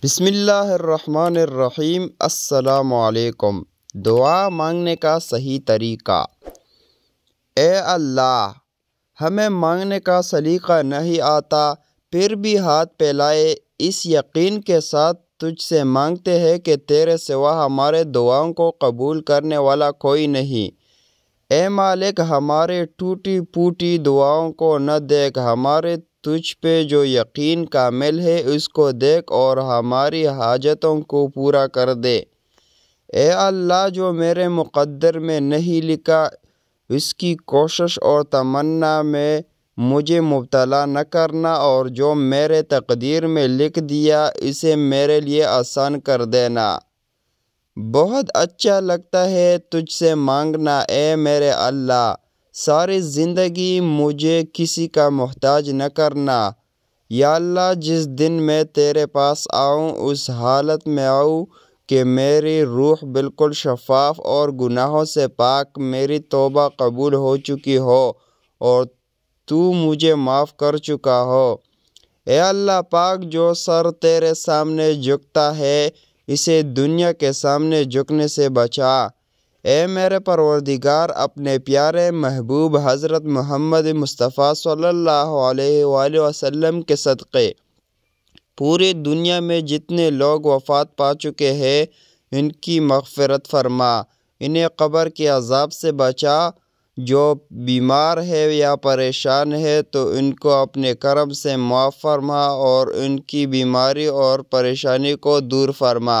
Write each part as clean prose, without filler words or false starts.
بسم اللہ الرحمن الرحیم۔ السلام علیکم۔ دعا مانگنے کا صحیح طریقہ۔ اے اللہ، ہمیں مانگنے کا سلیقہ نہیں آتا، پھر بھی ہاتھ پھیلائے اس یقین کے ساتھ تجھ سے مانگتے ہیں کہ تیرے سوا ہمارے دعاؤں کو قبول کرنے والا کوئی نہیں۔ اے مالک، ہمارے ٹوٹی پھوٹی دعاؤں کو نہ دیکھ، ہمارے تجھ پہ جو یقین کامل ہے اس کو دیکھ اور ہماری حاجتوں کو پورا کر دے۔ اے اللہ، جو میرے مقدر میں نہیں لکھا اس کی کوشش اور تمنا میں مجھے مبتلا نہ کرنا، اور جو میرے تقدیر میں لکھ دیا اسے میرے لیے آسان کر دینا۔ بہت اچھا لگتا ہے تجھ سے مانگنا اے میرے اللہ، ساری زندگی مجھے کسی کا محتاج نہ کرنا۔ یا اللہ، جس دن میں تیرے پاس آؤں اس حالت میں آؤں کہ میری روح بالکل شفاف اور گناہوں سے پاک، میری توبہ قبول ہو چکی ہو اور تو مجھے معاف کر چکا ہو۔ اے اللہ پاک، جو سر تیرے سامنے جھکتا ہے اسے دنیا کے سامنے جھکنے سے بچا۔ اے میرے پروردگار، اپنے پیارے محبوب حضرت محمد مصطفیٰ صلی اللہ علیہ وآلہ وسلم کے صدقے پوری دنیا میں جتنے لوگ وفات پا چکے ہیں ان کی مغفرت فرما، انہیں قبر کے عذاب سے بچا۔ جو بیمار ہے یا پریشان ہے تو ان کو اپنے کرم سے معاف فرما اور ان کی بیماری اور پریشانی کو دور فرما۔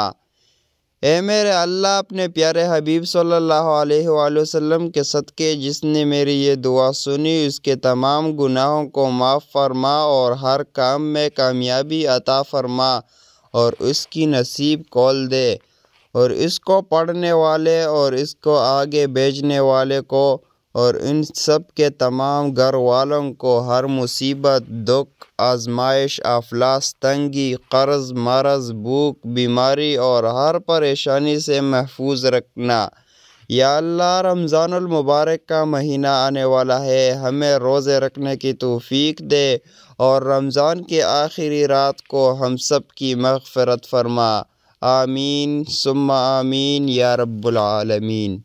اے میرے اللہ، اپنے پیارے حبیب صلی اللہ علیہ وآلہ وسلم کے صدقے جس نے میری یہ دعا سنی اس کے تمام گناہوں کو معاف فرما اور ہر کام میں کامیابی عطا فرما اور اس کی نصیب کھول دے، اور اس کو پڑھنے والے اور اس کو آگے بھیجنے والے کو اور ان سب کے تمام گھر والوں کو ہر مصیبت، دکھ، آزمائش، افلاس، تنگی، قرض، مرض، بھوک، بیماری اور ہر پریشانی سے محفوظ رکھنا۔ یا اللہ، رمضان المبارک کا مہینہ آنے والا ہے، ہمیں روزے رکھنے کی توفیق دے اور رمضان کی آخری رات کو ہم سب کی مغفرت فرما۔ آمین ثم آمین یا رب العالمین۔